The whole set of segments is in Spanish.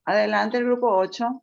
Adelante el grupo 8.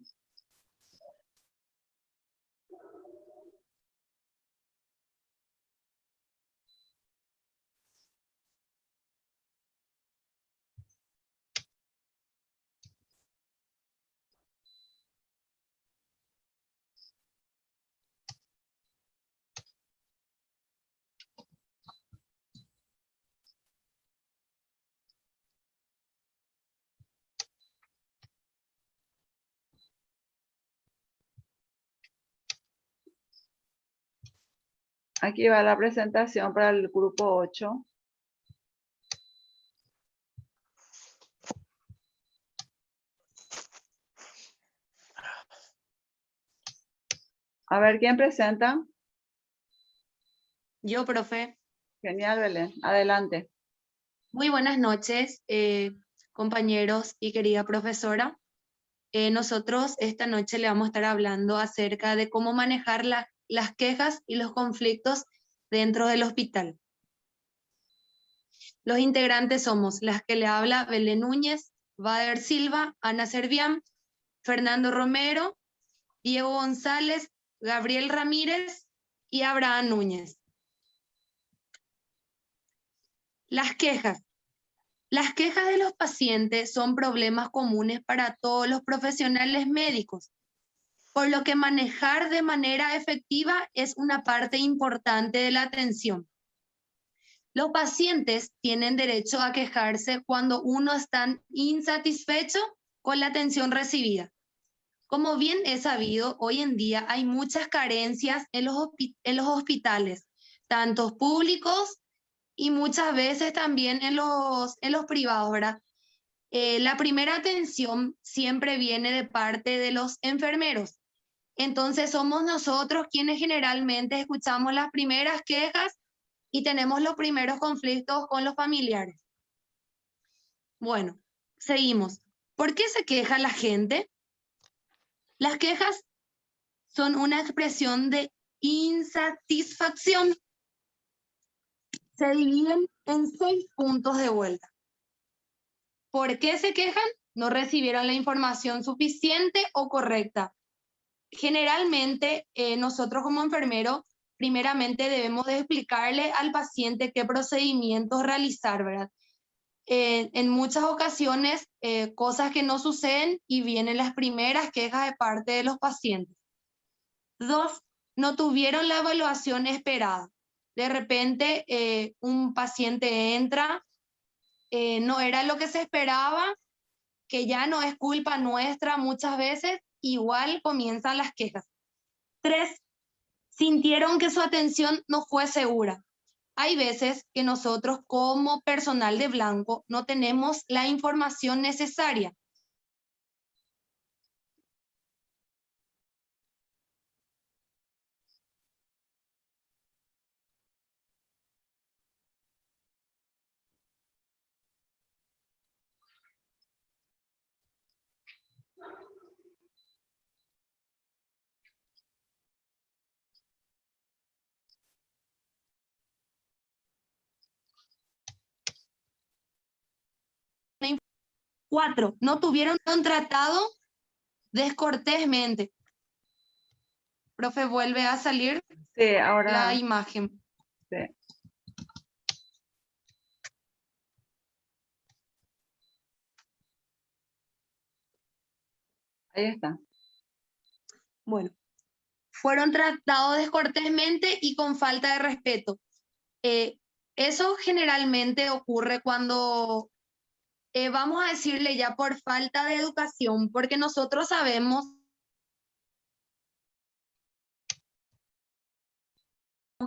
Aquí va la presentación para el grupo 8. A ver, ¿quién presenta? Yo, profe. Genial, Belén. Adelante. Muy buenas noches, compañeros y querida profesora. Nosotros esta noche le vamos a estar hablando acerca de cómo manejar las quejas y los conflictos dentro del hospital. Los integrantes somos las que le habla Belén Núñez, Bader Silva, Ana Servián, Fernando Romero, Diego González, Gabriel Ramírez y Abraham Núñez. Las quejas. Las quejas de los pacientes son problemas comunes para todos los profesionales médicos, por lo que manejar de manera efectiva es una parte importante de la atención. Los pacientes tienen derecho a quejarse cuando uno está insatisfecho con la atención recibida. Como bien es sabido, hoy en día hay muchas carencias en los hospitales, tanto públicos y muchas veces también en los privados, ¿verdad? La primera atención siempre viene de parte de los enfermeros. Entonces somos nosotros quienes generalmente escuchamos las primeras quejas y tenemos los primeros conflictos con los familiares. Bueno, seguimos. ¿Por qué se queja la gente? Las quejas son una expresión de insatisfacción. Se dividen en 6 puntos de vuelta. ¿Por qué se quejan? No recibieron la información suficiente o correcta. Generalmente, nosotros como enfermeros, primeramente debemos de explicarle al paciente qué procedimientos realizar, ¿verdad? En muchas ocasiones, cosas que no suceden y vienen las primeras quejas de parte de los pacientes. 2, no tuvieron la evaluación esperada. De repente, un paciente entra, no era lo que se esperaba, que ya no es culpa nuestra muchas veces, igual comienzan las quejas. 3, sintieron que su atención no fue segura. Hay veces que nosotros como personal de blanco no tenemos la información necesaria. Cuatro, no tuvieron un tratado descortésmente. Profe, vuelve a salir Sí, ahora. la imagen. Sí. Ahí está. Bueno, fueron tratados descortésmente y con falta de respeto. Eso generalmente ocurre cuando vamos a decirle ya por falta de educación, porque nosotros sabemos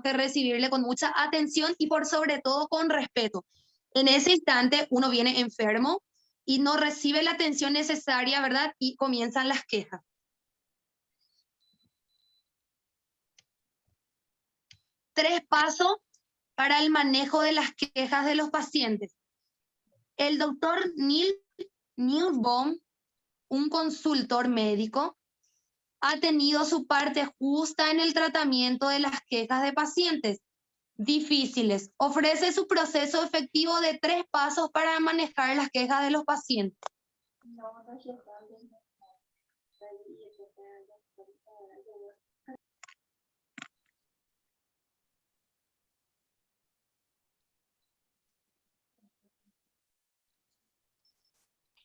que recibirle con mucha atención y por sobre todo con respeto. En ese instante uno viene enfermo y no recibe la atención necesaria, ¿verdad? Y comienzan las quejas. 3 pasos para el manejo de las quejas de los pacientes. El doctor Neil Newbon, un consultor médico, ha tenido su parte justa en el tratamiento de las quejas de pacientes difíciles. Ofrece su proceso efectivo de 3 pasos para manejar las quejas de los pacientes.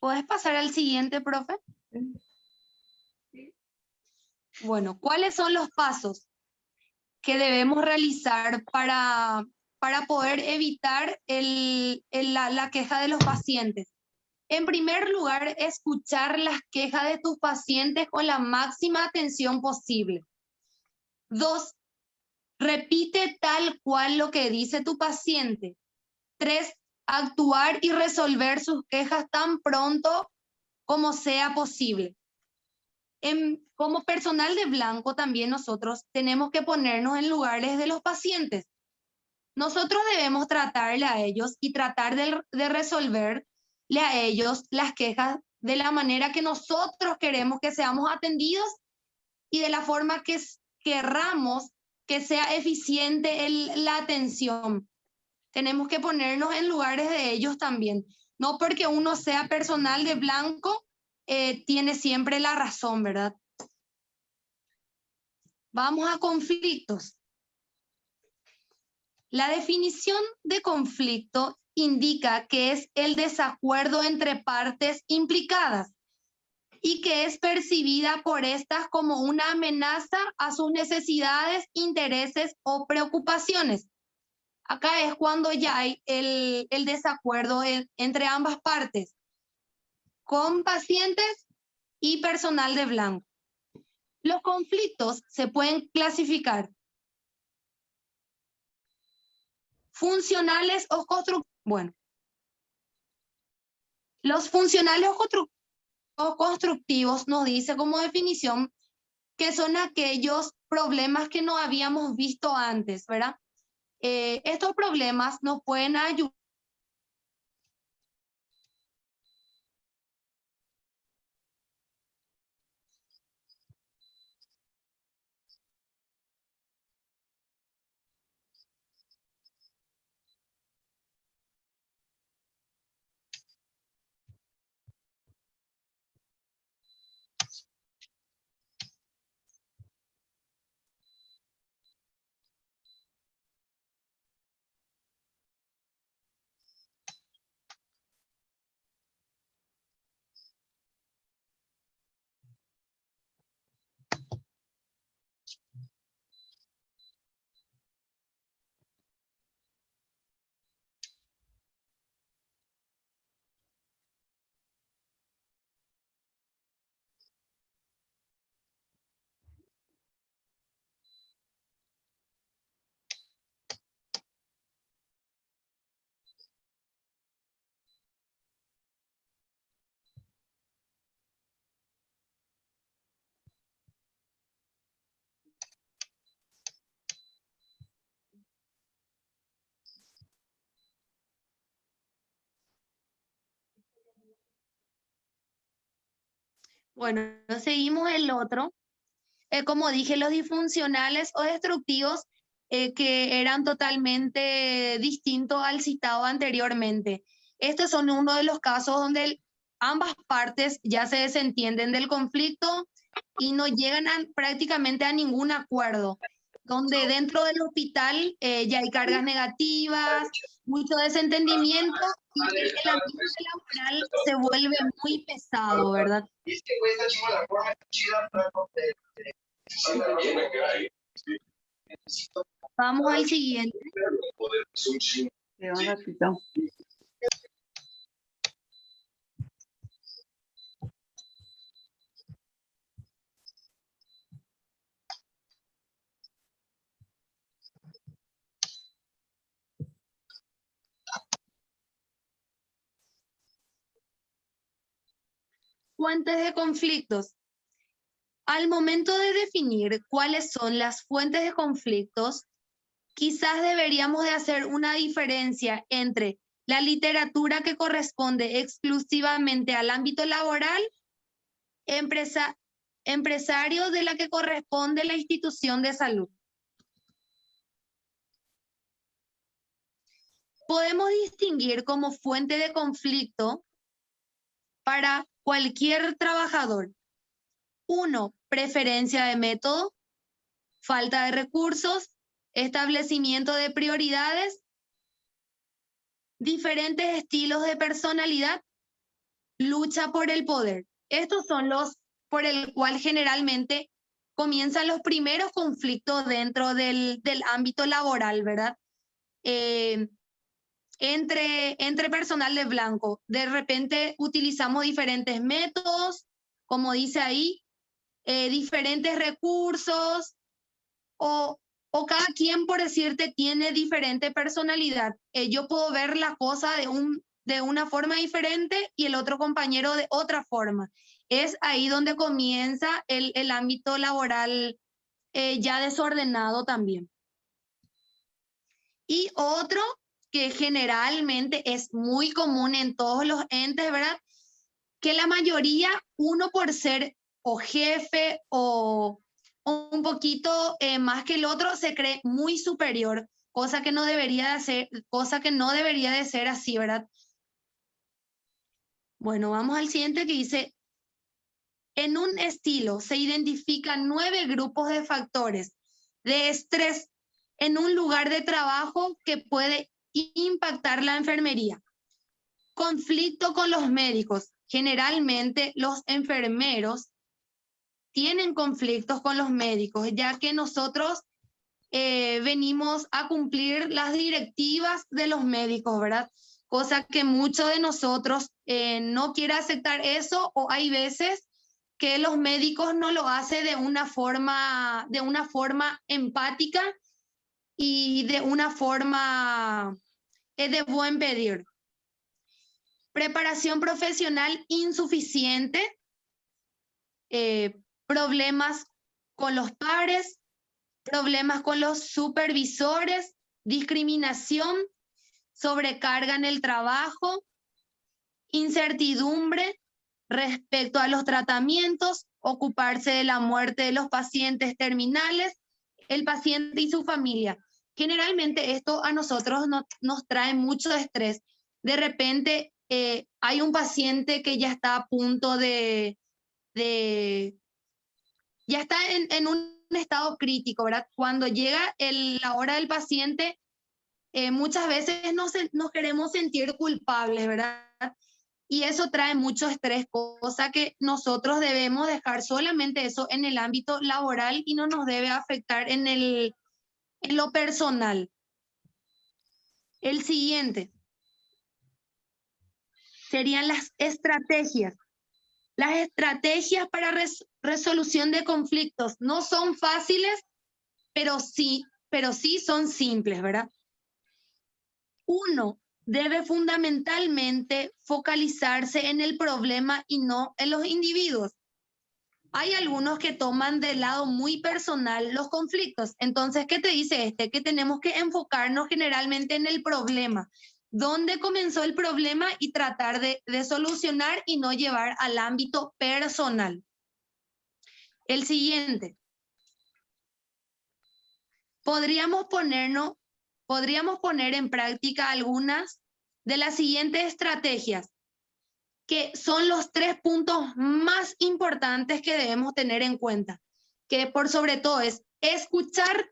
¿Puedes pasar al siguiente, profe? Bueno, ¿cuáles son los pasos que debemos realizar para poder evitar la queja de los pacientes? En primer lugar, escuchar las quejas de tus pacientes con la máxima atención posible. 2, repite tal cual lo que dice tu paciente. 3, actuar y resolver sus quejas tan pronto como sea posible. Como personal de blanco también nosotros tenemos que ponernos en lugares de los pacientes. Nosotros debemos tratarle a ellos y tratar de resolverle a ellos las quejas de la manera que nosotros queremos que seamos atendidos y de la forma que querramos que sea eficiente la atención. Tenemos que ponernos en lugares de ellos también. No porque uno sea personal de blanco, tiene siempre la razón, ¿verdad? Vamos a conflictos. La definición de conflicto indica que es el desacuerdo entre partes implicadas y que es percibida por estas como una amenaza a sus necesidades, intereses o preocupaciones. Acá es cuando ya hay el desacuerdo entre ambas partes, con pacientes y personal de blanco. Los conflictos se pueden clasificar funcionales o constructivos. Bueno, los funcionales o constructivos nos dice como definición que son aquellos problemas que no habíamos visto antes, ¿verdad? Estos problemas nos pueden ayudar. Bueno, seguimos el otro. Como dije, los disfuncionales o destructivos que eran totalmente distintos al citado anteriormente. Estos son uno de los casos donde ambas partes ya se desentienden del conflicto y no llegan prácticamente a ningún acuerdo, donde dentro del hospital ya hay cargas negativas, mucho desentendimiento y el ambiente laboral se vuelve muy pesado, ¿verdad? Vamos al siguiente. Un ratito. Fuentes de conflictos. Al momento de definir cuáles son las fuentes de conflictos, quizás deberíamos de hacer una diferencia entre la literatura que corresponde exclusivamente al ámbito laboral, empresario de la que corresponde la institución de salud. Podemos distinguir como fuente de conflicto para cualquier trabajador. 1, preferencia de método, falta de recursos, establecimiento de prioridades, diferentes estilos de personalidad, lucha por el poder. Estos son los por el cual generalmente comienzan los primeros conflictos dentro del ámbito laboral, ¿verdad? Entre personal de blanco. De repente utilizamos diferentes métodos, como dice ahí, diferentes recursos, o cada quien, por decirte, tiene diferente personalidad. Yo puedo ver la cosa de una forma diferente y el otro compañero de otra forma. Es ahí donde comienza el ámbito laboral ya desordenado también. Y otro que generalmente es muy común en todos los entes, ¿verdad? Que la mayoría, uno por ser o jefe o un poquito más que el otro, se cree muy superior, cosa que no debería de ser así, ¿verdad? Bueno, vamos al siguiente que dice, en un estilo se identifican 9 grupos de factores de estrés en un lugar de trabajo que puede impactar la enfermería. Conflicto con los médicos. Generalmente los enfermeros tienen conflictos con los médicos, ya que nosotros venimos a cumplir las directivas de los médicos, ¿verdad? Cosa que muchos de nosotros no quieren aceptar eso, o hay veces que los médicos no lo hacen de una forma empática y de una forma de buen pedir. Preparación profesional insuficiente, problemas con los pares, problemas con los supervisores, discriminación, sobrecarga en el trabajo, incertidumbre respecto a los tratamientos, ocuparse de la muerte de los pacientes terminales, el paciente y su familia. Generalmente esto a nosotros nos trae mucho estrés. De repente hay un paciente que ya está a punto ya está en un estado crítico, ¿verdad? Cuando llega la hora del paciente, muchas veces nos queremos sentir culpables, ¿verdad? Y eso trae mucho estrés, cosa que nosotros debemos dejar solamente eso en el ámbito laboral y no nos debe afectar en lo personal. El siguiente serían las estrategias. Las estrategias para resolución de conflictos no son fáciles, pero sí son simples, ¿verdad? 1, debe fundamentalmente focalizarse en el problema y no en los individuos. Hay algunos que toman de lado muy personal los conflictos. Entonces, ¿qué te dice Que tenemos que enfocarnos generalmente en el problema. ¿Dónde comenzó el problema? Y tratar de solucionar y no llevar al ámbito personal. El siguiente. Podríamos poner en práctica algunas de las siguientes estrategias, que son los 3 puntos más importantes que debemos tener en cuenta, que por sobre todo es escuchar,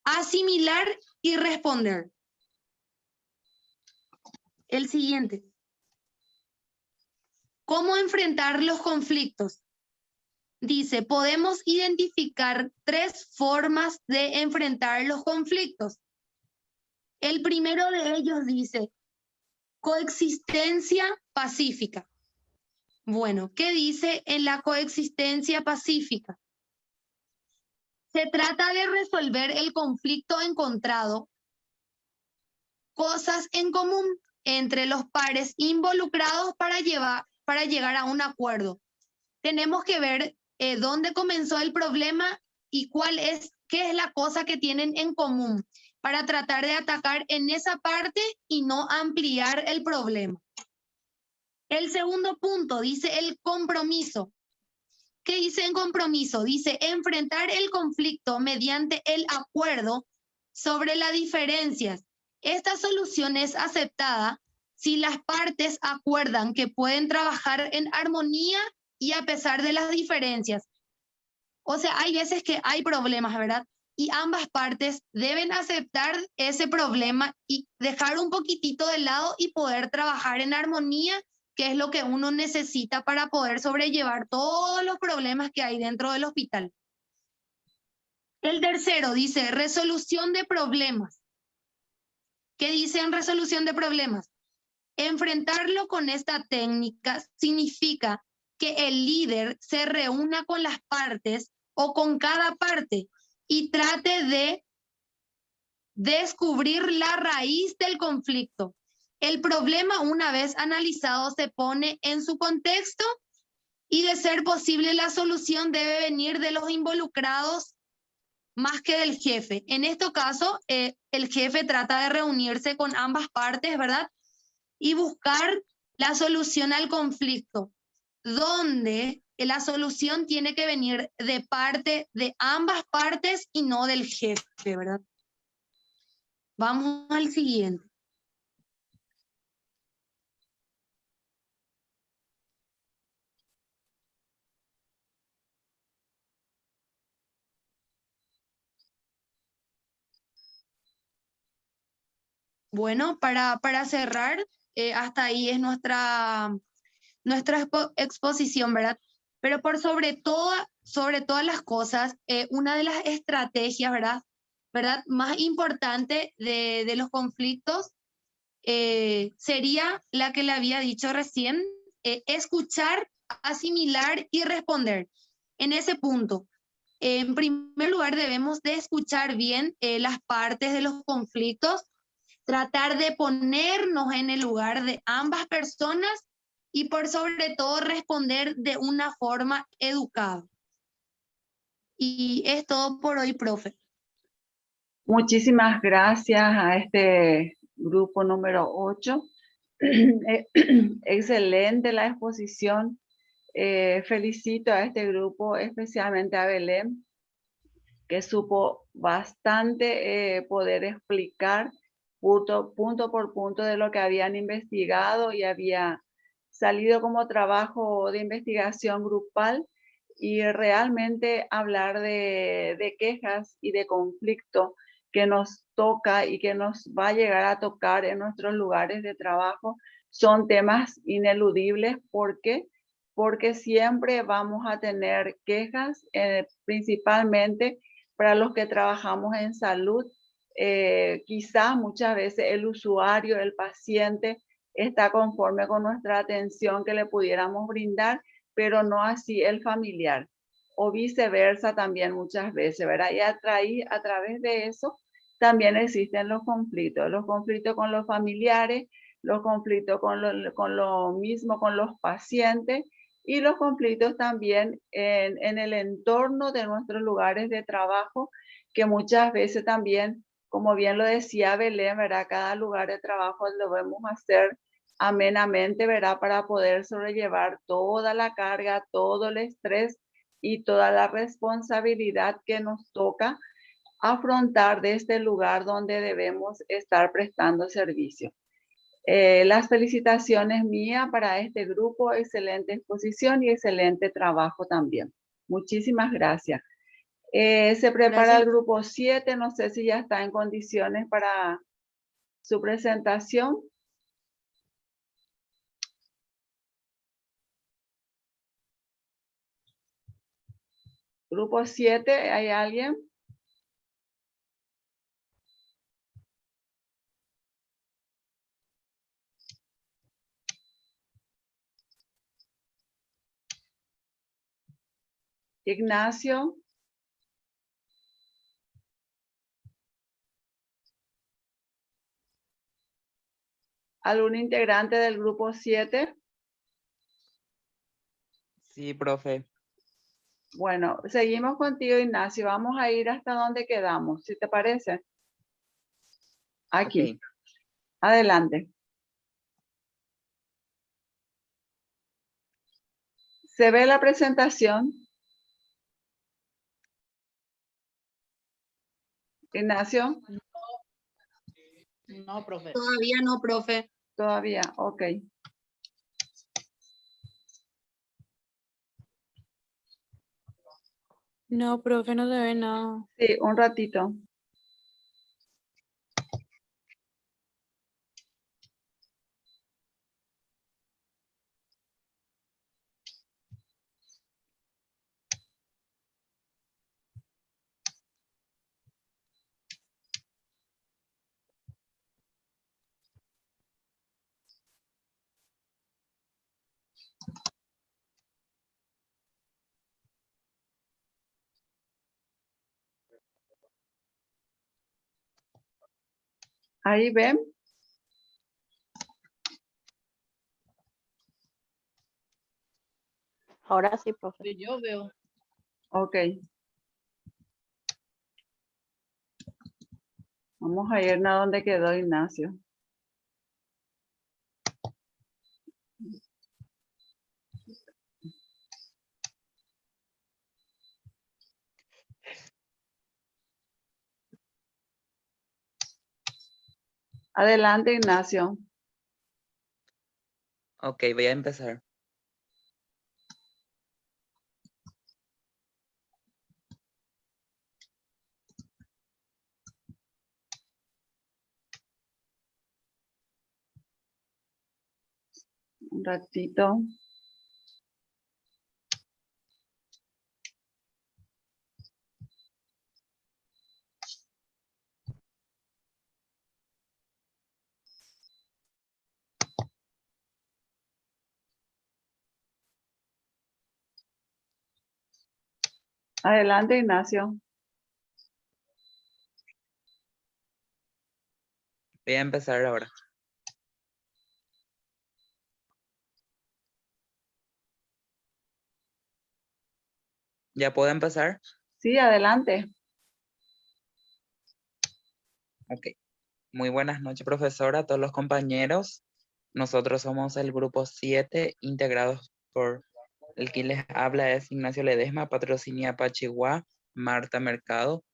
asimilar y responder. El siguiente. ¿Cómo enfrentar los conflictos? Dice, podemos identificar 3 formas de enfrentar los conflictos. El primero de ellos dice, coexistencia pacífica. Bueno, ¿qué dice en la coexistencia pacífica? Se trata de resolver el conflicto encontrado, cosas en común entre los pares involucrados para llegar a un acuerdo. Tenemos que ver dónde comenzó el problema y qué es la cosa que tienen en común para tratar de atacar en esa parte y no ampliar el problema. El segundo punto dice el compromiso. ¿Qué dice en compromiso? Dice enfrentar el conflicto mediante el acuerdo sobre las diferencias. Esta solución es aceptada si las partes acuerdan que pueden trabajar en armonía y a pesar de las diferencias. O sea, hay veces que hay problemas, ¿verdad? Y ambas partes deben aceptar ese problema y dejar un poquitito de lado y poder trabajar en armonía, que es lo que uno necesita para poder sobrellevar todos los problemas que hay dentro del hospital. El tercero dice resolución de problemas. ¿Qué dice en resolución de problemas? Enfrentarlo con esta técnica significa que el líder se reúna con las partes o con cada parte y trate de descubrir la raíz del conflicto. El problema, una vez analizado, se pone en su contexto y, de ser posible, la solución debe venir de los involucrados más que del jefe. En este caso, el jefe trata de reunirse con ambas partes, ¿verdad? Y buscar la solución al conflicto, donde la solución tiene que venir de parte de ambas partes y no del jefe, ¿verdad? Vamos al siguiente. Bueno, para cerrar, hasta ahí es nuestra exposición, ¿verdad? Pero por sobre todas las cosas, una de las estrategias, ¿verdad? Más importante de los conflictos sería la que le había dicho recién, escuchar, asimilar y responder. En ese punto, en primer lugar, debemos de escuchar bien las partes de los conflictos, tratar de ponernos en el lugar de ambas personas y por sobre todo responder de una forma educada. Y es todo por hoy, profe. Muchísimas gracias a este grupo número 8. Excelente la exposición. Felicito a este grupo, especialmente a Belén, que supo bastante poder explicar punto por punto de lo que habían investigado y había salido como trabajo de investigación grupal, y realmente hablar de quejas y de conflicto que nos toca y que nos va a llegar a tocar en nuestros lugares de trabajo son temas ineludibles. ¿Por qué? Porque siempre vamos a tener quejas, principalmente para los que trabajamos en salud. Quizás muchas veces el usuario, el paciente, está conforme con nuestra atención que le pudiéramos brindar, pero no así el familiar, o viceversa también muchas veces, ¿verdad? Y a través de eso también existen los conflictos con los familiares, los conflictos con lo mismo con los pacientes, y los conflictos también en el entorno de nuestros lugares de trabajo, que muchas veces también, como bien lo decía Belén, ¿verdad? Cada lugar de trabajo lo debemos hacer amenamente, ¿verdad? Para poder sobrellevar toda la carga, todo el estrés y toda la responsabilidad que nos toca afrontar de este lugar donde debemos estar prestando servicio. Las felicitaciones mías para este grupo, excelente exposición y excelente trabajo también. Muchísimas gracias. Se prepara el grupo 7, no sé si ya está en condiciones para su presentación. Grupo 7, ¿hay alguien? Ignacio. ¿Algún integrante del grupo 7? Sí, profe. Bueno, seguimos contigo, Ignacio. Vamos a ir hasta donde quedamos, si te parece. Aquí. Okay. Adelante. ¿Se ve la presentación? Ignacio. No, profe. Todavía no, profe. Todavía, ok. No, profe, no se ve nada. Sí, un ratito. Ahí ven. Ahora sí, profe. Sí, yo veo. Ok. Vamos a irnos a donde quedó Ignacio. Adelante, Ignacio. Ok, voy a empezar. Un ratito. Adelante, Ignacio. Voy a empezar ahora. ¿Ya puedo empezar? Sí, adelante. Ok. Muy buenas noches, profesora, a todos los compañeros. Nosotros somos el grupo 7, integrados por el que les habla es Ignacio Ledesma, Patrocinia Pachigua, Marta Mercado,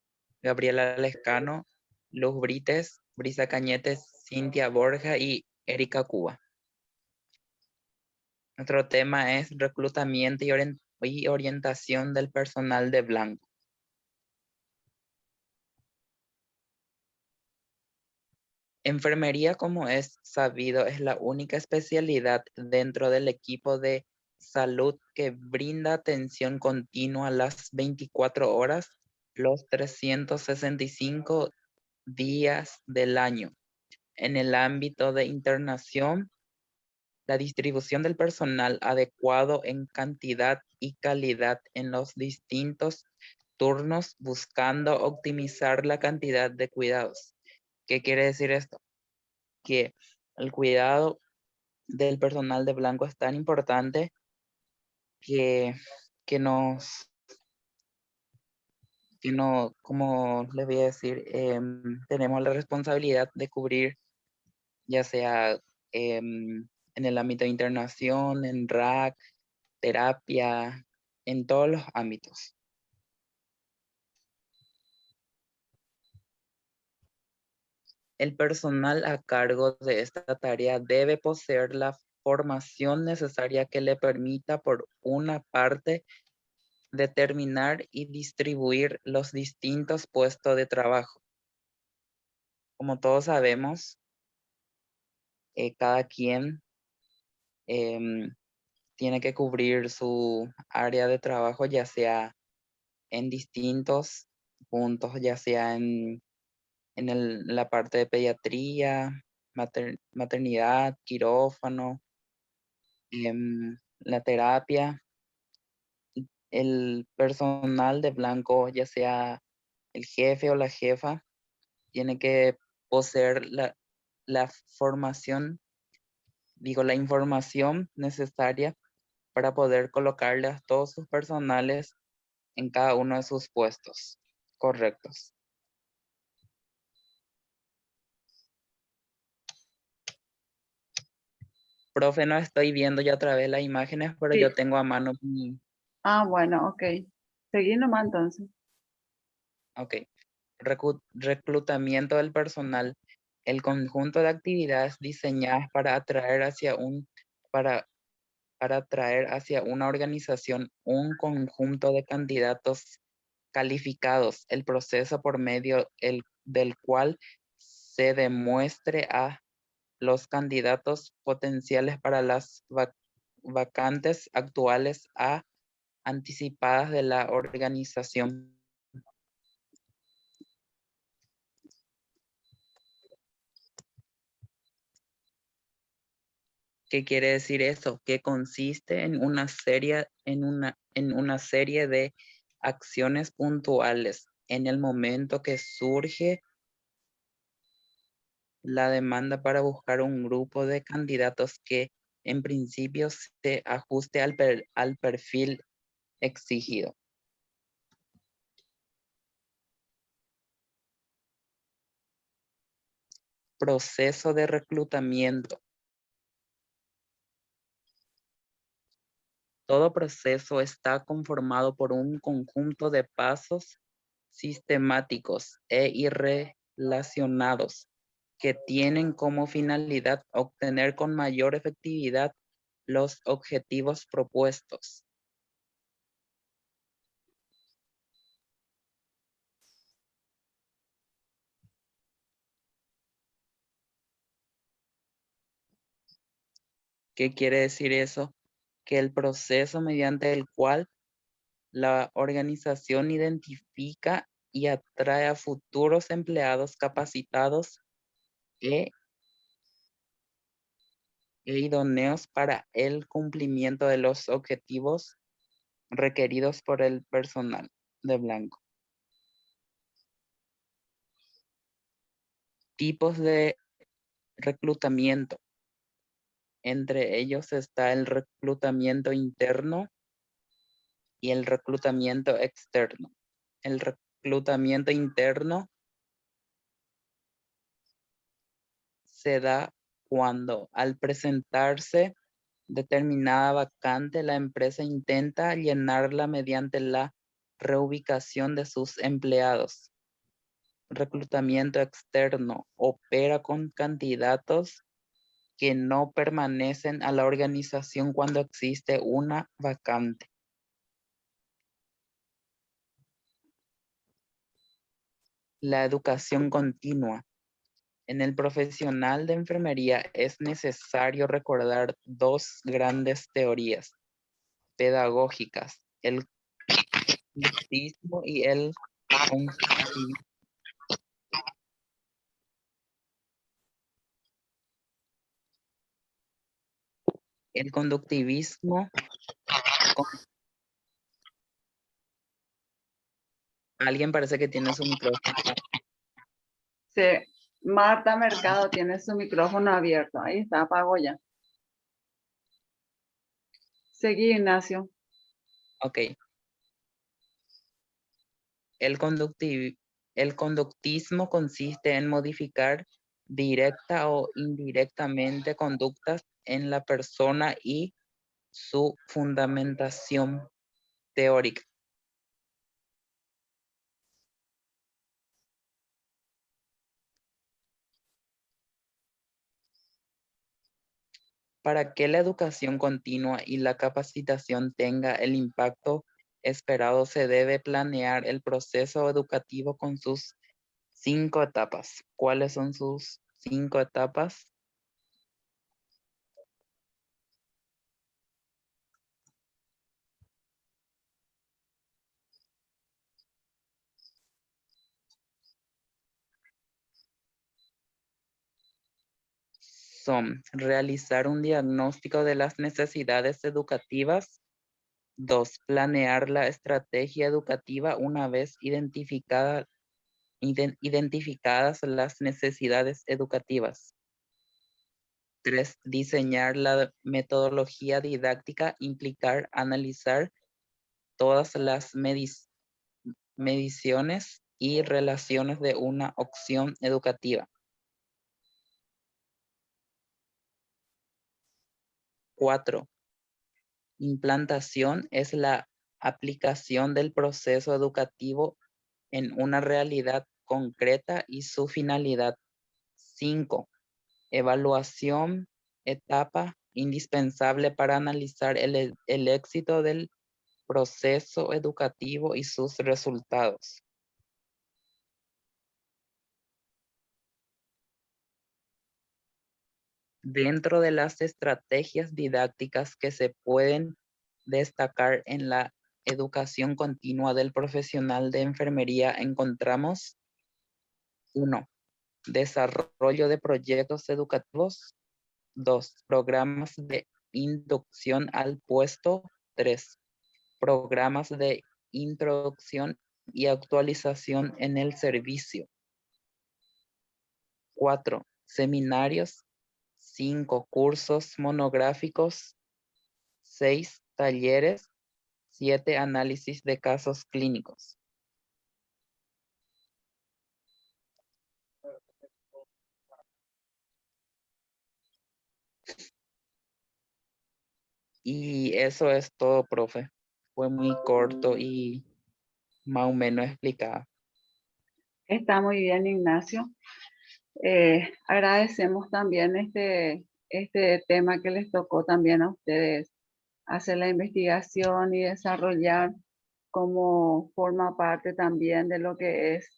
Gabriela Lescano, Luz Brites, Brisa Cañetes, Cintia Borja y Erika Cuba. Nuestro tema es reclutamiento y orientación del personal de blanco. Enfermería, como es sabido, es la única especialidad dentro del equipo de salud que brinda atención continua las 24 horas, los 365 días del año. En el ámbito de internación, la distribución del personal adecuado en cantidad y calidad en los distintos turnos, buscando optimizar la cantidad de cuidados. ¿Qué quiere decir esto? Que el cuidado del personal de blanco es tan importante que, que nos, que no, como les voy a decir, tenemos la responsabilidad de cubrir, ya sea en el ámbito de internación, en RAC, terapia, en todos los ámbitos. El personal a cargo de esta tarea debe poseer la formación necesaria que le permita, por una parte, determinar y distribuir los distintos puestos de trabajo. Como todos sabemos, cada quien tiene que cubrir su área de trabajo, ya sea en distintos puntos, ya sea en la parte de pediatría, maternidad, quirófano, la terapia. El personal de blanco, ya sea el jefe o la jefa, tiene que poseer la formación, la información necesaria para poder colocarle a todos sus personales en cada uno de sus puestos correctos. Profe, no estoy viendo ya otra vez las imágenes, pero Sí. yo tengo a mano Ah, bueno, ok. Seguí nomás entonces. Ok. Reclutamiento del personal. El conjunto de actividades diseñadas para atraer hacia una organización un conjunto de candidatos calificados, el proceso por medio del cual se demuestre a los candidatos potenciales para las vacantes actuales a anticipadas de la organización. ¿Qué quiere decir eso? Que consiste en una serie de acciones puntuales en el momento que surge la demanda para buscar un grupo de candidatos que en principio se ajuste al perfil exigido. Proceso de reclutamiento. Todo proceso está conformado por un conjunto de pasos sistemáticos e irrelacionados que tienen como finalidad obtener con mayor efectividad los objetivos propuestos. ¿Qué quiere decir eso? Que el proceso mediante el cual la organización identifica y atrae a futuros empleados capacitados e idóneos para el cumplimiento de los objetivos requeridos por el personal de blanco. Tipos de reclutamiento. Entre ellos está el reclutamiento interno y el reclutamiento externo. El reclutamiento interno se da cuando al presentarse determinada vacante, la empresa intenta llenarla mediante la reubicación de sus empleados. Reclutamiento externo opera con candidatos que no permanecen a la organización cuando existe una vacante. La educación continua. En el profesional de enfermería es necesario recordar dos grandes teorías pedagógicas, el conductismo y el constructivismo. El conductivismo, alguien parece que tiene su micrófono. Sí, Marta Mercado tiene su micrófono abierto. Ahí está, apago ya. Seguí, Ignacio. Ok. El conductismo consiste en modificar directa o indirectamente conductas en la persona y su fundamentación teórica. Para que la educación continua y la capacitación tenga el impacto esperado, se debe planear el proceso educativo con sus 5 etapas. ¿Cuáles son sus 5 etapas? Son realizar un diagnóstico de las necesidades educativas. 2. Planear la estrategia educativa una vez identificadas las necesidades educativas. 3. Diseñar la metodología didáctica, implicar analizar todas las mediciones y relaciones de una opción educativa. 4. Implantación es la aplicación del proceso educativo en una realidad concreta y su finalidad. 5. Evaluación, etapa indispensable para analizar el éxito del proceso educativo y sus resultados. Dentro de las estrategias didácticas que se pueden destacar en la educación continua del profesional de enfermería encontramos 1. Desarrollo de proyectos educativos. 2. Programas de inducción al puesto. 3. Programas de introducción y actualización en el servicio. 4. Seminarios. 5. Cursos monográficos. 6. Talleres. 7. Análisis de casos clínicos. Y eso es todo, profe. Fue muy corto y más o menos explicado. Está muy bien, Ignacio. Agradecemos también este tema que les tocó también a ustedes, hacer la investigación y desarrollar como forma parte también de lo que es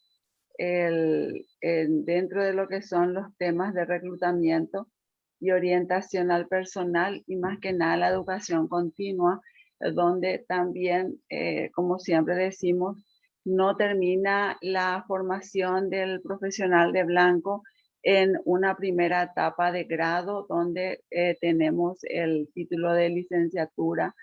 dentro de lo que son los temas de reclutamiento y orientación al personal y más que nada la educación continua, donde también, como siempre decimos, no termina la formación del profesional de blanco en una primera etapa de grado donde tenemos el título de licenciatura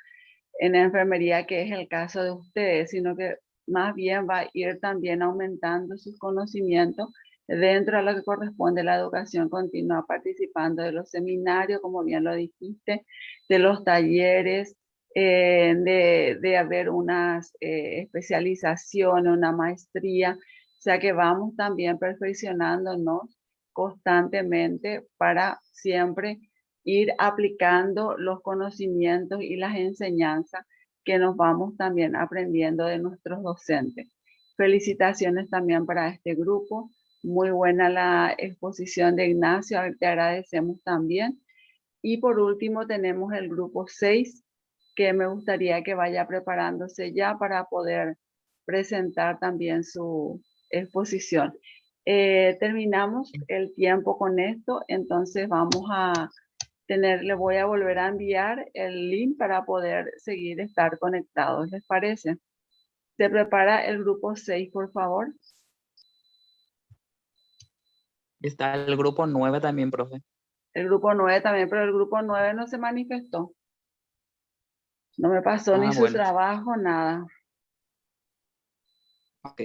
en enfermería, que es el caso de ustedes, sino que más bien va a ir también aumentando sus conocimientos dentro de lo que corresponde a la educación continua, participando de los seminarios, como bien lo dijiste, de los talleres, de haber unas especializaciones, una maestría, o sea que vamos también perfeccionándonos constantemente para siempre ir aplicando los conocimientos y las enseñanzas que nos vamos también aprendiendo de nuestros docentes. Felicitaciones también para este grupo. Muy buena la exposición de Ignacio, te agradecemos también. Y por último tenemos el grupo 6, que me gustaría que vaya preparándose ya para poder presentar también su exposición. Terminamos el tiempo con esto, entonces vamos a le voy a volver a enviar el link para poder seguir estar conectados. ¿Les parece? Se prepara el grupo 6, por favor. Está el grupo 9 también, profe. El grupo 9 también, pero el grupo 9 no se manifestó. No me pasó ni su bueno. trabajo, nada. Ok.